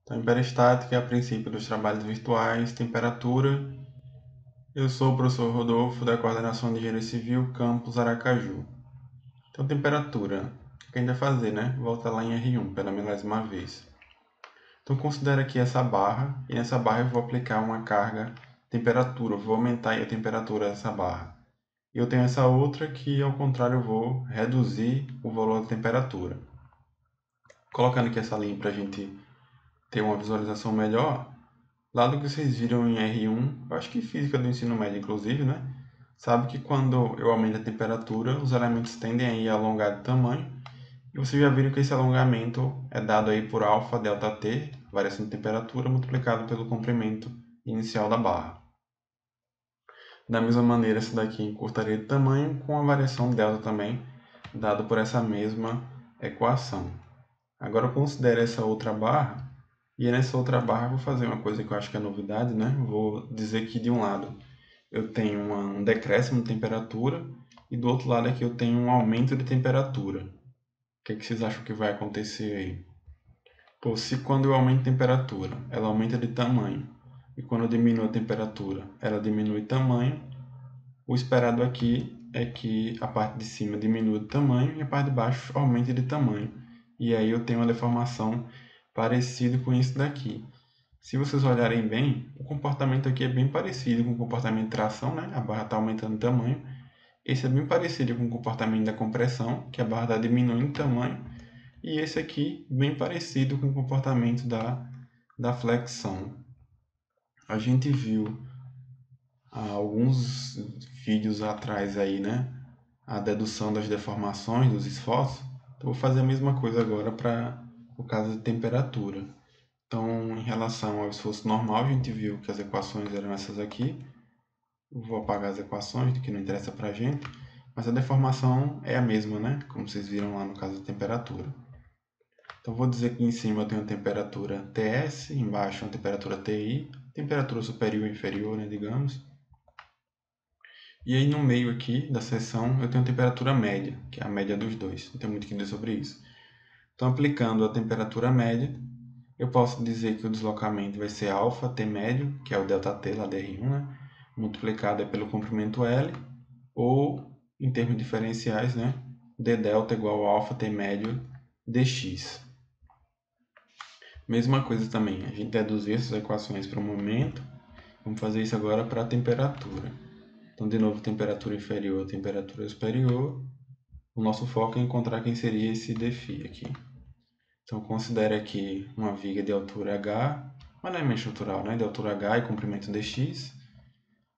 Então, hiperestática é a princípio dos trabalhos virtuais, temperatura. Eu sou o professor Rodolfo, da Coordenação de Engenharia Civil, Campus Aracaju. Então, temperatura. O que a gente vai fazer, né? Volta lá em R1 pela milésima vez. Então, considera aqui essa barra, e nessa barra eu vou aplicar uma carga temperatura, eu vou aumentar a temperatura dessa barra. E eu tenho essa outra que, ao contrário, eu vou reduzir o valor da temperatura. Colocando aqui essa linha para a gente ter uma visualização melhor, lá do que vocês viram em R1, eu acho que física do ensino médio, inclusive, né? Sabe que quando eu aumento a temperatura, os elementos tendem a ir alongar de tamanho. E vocês já viram que esse alongamento é dado aí por alfa delta T, variação de temperatura, multiplicado pelo comprimento inicial da barra. Da mesma maneira, essa daqui encurtaria de tamanho com a variação delta também, dado por essa mesma equação. Agora considere essa outra barra, e nessa outra barra eu vou fazer uma coisa que eu acho que é novidade, né? Vou dizer que de um lado eu tenho um decréscimo de temperatura e do outro lado aqui eu tenho um aumento de temperatura. O que vocês acham que vai acontecer aí? Pô, se quando eu aumento a temperatura, ela aumenta de tamanho, e quando eu diminuo a temperatura, ela diminui de tamanho, o esperado aqui é que a parte de cima diminua de tamanho e a parte de baixo aumente de tamanho. E aí eu tenho uma deformação parecida com isso daqui. Se vocês olharem bem, o comportamento aqui é bem parecido com o comportamento de tração, né? A barra está aumentando de tamanho. Esse é bem parecido com o comportamento da compressão, que a barra está diminuindo de tamanho. E esse aqui, bem parecido com o comportamento da flexão. A gente viu há alguns vídeos atrás aí, né? A dedução das deformações, dos esforços. Então, vou fazer a mesma coisa agora para o caso de temperatura. Então, em relação ao esforço normal, a gente viu que as equações eram essas aqui. Eu vou apagar as equações, que não interessa para a gente. Mas a deformação é a mesma, né? Como vocês viram lá no caso da temperatura. Então, vou dizer que em cima eu tenho a temperatura Ts, embaixo a temperatura Ti, temperatura superior e inferior, né, digamos. E aí no meio aqui da seção eu tenho a temperatura média, que é a média dos dois. Não tem muito o que dizer sobre isso. Então, aplicando a temperatura média, eu posso dizer que o deslocamento vai ser alfa T médio, que é o ΔT lá de R1, né? Multiplicado pelo comprimento L, ou, em termos diferenciais, né? d delta igual a alfa T médio dx. Mesma coisa também, a gente deduzir essas equações para o momento. Vamos fazer isso agora para a temperatura. Então, de novo, temperatura inferior, temperatura superior. O nosso foco é encontrar quem seria esse dφ aqui. Então, considere aqui uma viga de altura h, mas não é meio estrutural, né? De altura h e comprimento dx.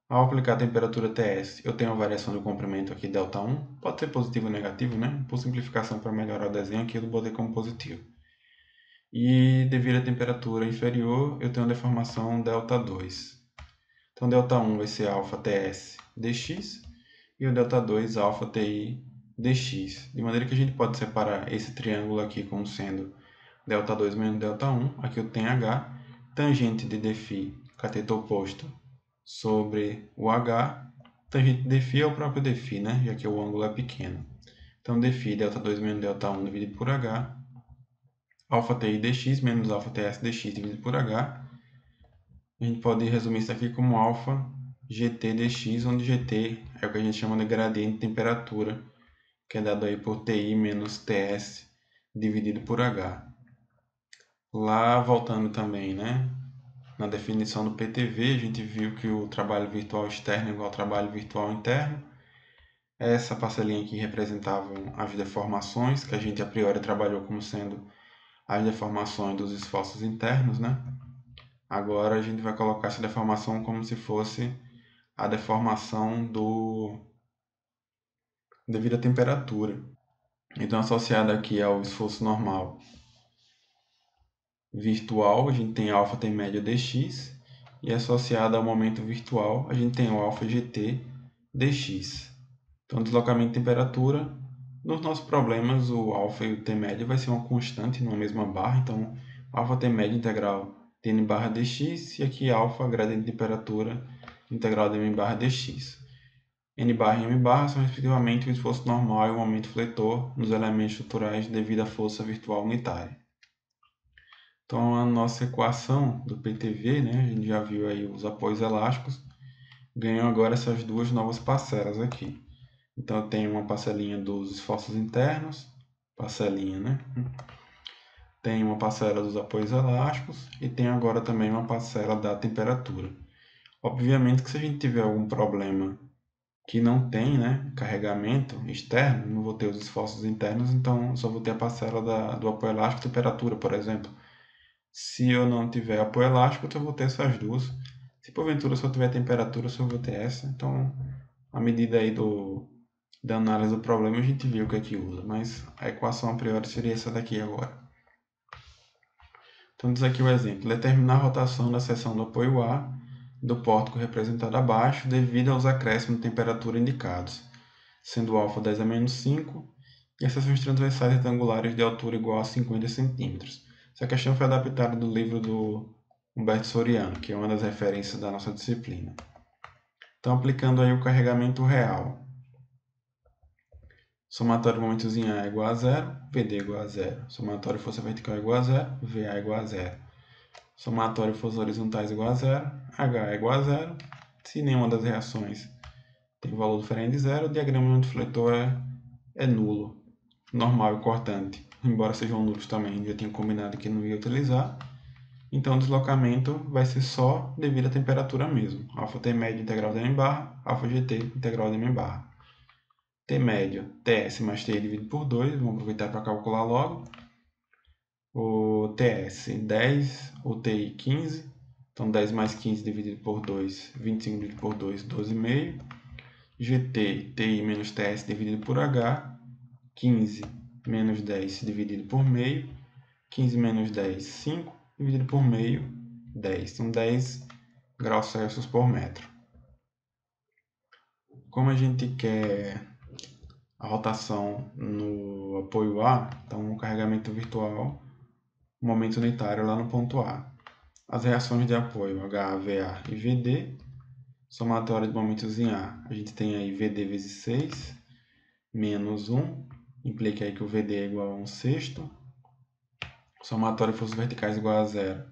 Ao aplicar a temperatura Ts, eu tenho a variação do comprimento aqui, ΔI. Pode ser positivo ou negativo, né? Por simplificação, para melhorar o desenho aqui, eu botei como positivo. E devido à temperatura inferior, eu tenho a deformação ΔI. Então, ΔI vai ser alfa Ts dx e o ΔI alfa Ti dx. De maneira que a gente pode separar esse triângulo aqui como sendo ΔI menos ΔI. Aqui eu tenho h, tangente de dφ, cateto oposto, sobre o h. Tangente de dφ é o próprio dφ, né? Já que o ângulo é pequeno. Então, dφ ΔI menos ΔI dividido por h, alfa Ti dx menos alfa Ts dx dividido por h. A gente pode resumir isso aqui como alfa gt dx, onde gt é o que a gente chama de gradiente de temperatura, que é dado aí por Ti menos Ts dividido por h. Lá, voltando também, né? Na definição do PTV, a gente viu que o trabalho virtual externo é igual ao trabalho virtual interno. Essa parcelinha aqui representava as deformações, que a gente a priori trabalhou como sendo as deformações dos esforços internos, né? Agora a gente vai colocar essa deformação como se fosse a deformação devido à temperatura. Então, associada aqui ao esforço normal virtual, a gente tem alfa T média dx, e associada ao momento virtual, a gente tem o alfa gt dx. Então, deslocamento de temperatura, nos nossos problemas, o alfa e o T média vai ser uma constante numa mesma barra, então alfa T média integral de n barra dx, e aqui alfa gradiente de temperatura integral de m barra dx. N barra e M barra são respectivamente o esforço normal e o momento fletor nos elementos estruturais devido à força virtual unitária. Então, a nossa equação do PTV, né, a gente já viu aí os apoios elásticos, ganhou agora essas duas novas parcelas aqui. Então, eu tenho uma parcelinha dos esforços internos, parcelinha, né? Tem uma parcela dos apoios elásticos e tem agora também uma parcela da temperatura. Obviamente que se a gente tiver algum problema que não tem, né, carregamento externo, não vou ter os esforços internos, então só vou ter a parcela do apoio elástico e temperatura, por exemplo. Se eu não tiver apoio elástico, eu vou ter essas duas. Se porventura só tiver temperatura, eu só vou ter essa. Então, à medida aí da análise do problema, a gente vê o que é que usa. Mas a equação a priori seria essa daqui agora. Então, diz aqui o exemplo. Determinar a rotação da seção do apoio A do pórtico representado abaixo devido aos acréscimos de temperatura indicados, sendo o alfa 10 a menos 5 e as seções transversais retangulares de altura igual a 50 cm. Essa questão foi adaptada do livro do Humberto Soriano, que é uma das referências da nossa disciplina. Então, aplicando aí o carregamento real. Somatório de momentos em A é igual a 0, VD é igual a 0. Somatório de força vertical é igual a 0, VA é igual a 0. Somatório de forças horizontais é igual a 0, H é igual a 0. Se nenhuma das reações tem valor diferente de 0, o diagrama do fletor é nulo, normal e cortante. Embora sejam nulos também, já tinha combinado que não ia utilizar. Então, o deslocamento vai ser só devido à temperatura mesmo. Alfa T médio integral de m barra, alfa GT integral de m barra. T médio, TS mais T dividido por 2, vamos aproveitar para calcular logo. O TS 10, o TI 15, então 10 mais 15 dividido por 2, 25 dividido por 2, 12,5. GT, TI menos TS dividido por H, 15 menos 10 dividido por meio, 15 menos 10, 5, dividido por meio, 10. Então, 10 graus Celsius por metro. Como a gente quer a rotação no apoio A, então o carregamento virtual, momento unitário lá no ponto A. As reações de apoio H, VA e VD, somatório de momentos em A, a gente tem aí VD vezes 6, menos 1, implica aí que o VD é igual a 1 sexto. Somatório de forças verticais igual a 0.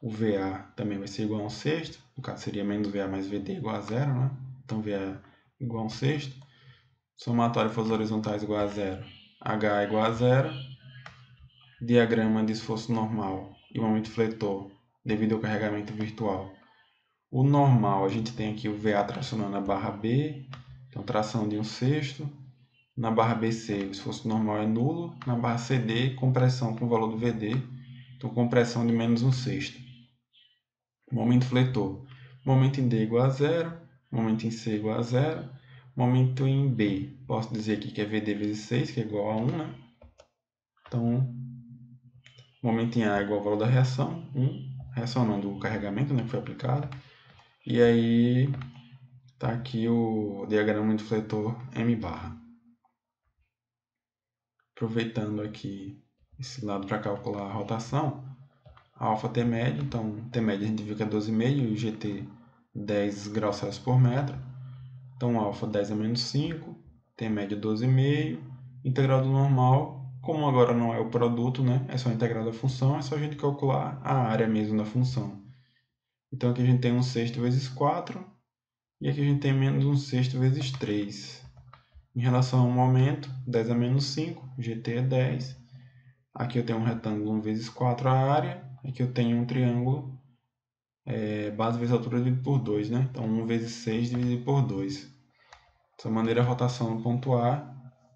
O VA também vai ser igual a 1 sexto. No caso, seria menos VA mais VD igual a 0, né? Então, VA igual a 1 sexto. Somatório de forças horizontais igual a 0. H igual a 0. Diagrama de esforço normal e momento fletor devido ao carregamento virtual. O normal, a gente tem aqui o VA tracionando a barra B. Então, tração de 1 sexto. Na barra BC, o esforço normal é nulo. Na barra CD, compressão com o valor do VD. Então, compressão de menos 1 sexto. Momento fletor. Momento em D igual a 0. Momento em C igual a 0. Momento em B, posso dizer aqui que é VD vezes 6, que é igual a 1, né? Então, momento em A é igual ao valor da reação, 1. Reação não, do carregamento, né, que foi aplicado. E aí, está aqui o diagrama de fletor M barra. Aproveitando aqui esse lado para calcular a rotação, a alfa T médio, então T médio a gente viu que é 12,5 e GT 10 graus Celsius por metro. Então, alfa 10 a menos 5, T médio 12,5, integral do normal, como agora não é o produto, né? É só a integral da função, é só a gente calcular a área mesmo da função. Então, aqui a gente tem 1 sexto vezes 4, e aqui a gente tem menos 1 sexto vezes 3. Em relação ao momento, 10 a menos 5, GT é 10. Aqui eu tenho um retângulo 1 vezes 4 a área. Aqui eu tenho um triângulo, base vezes altura dividido por 2, né? Então, 1 vezes 6 dividido por 2. Dessa maneira, a rotação no ponto A,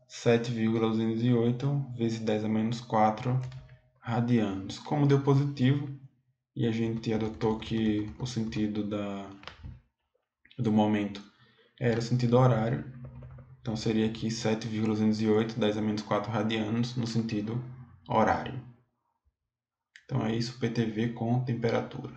7,208 vezes 10 a menos 4 radianos. Como deu positivo, e a gente adotou que o sentido do momento era o sentido horário, então seria aqui 7,208, 10 a menos 4 radianos no sentido horário. Então é isso, PTV com temperatura.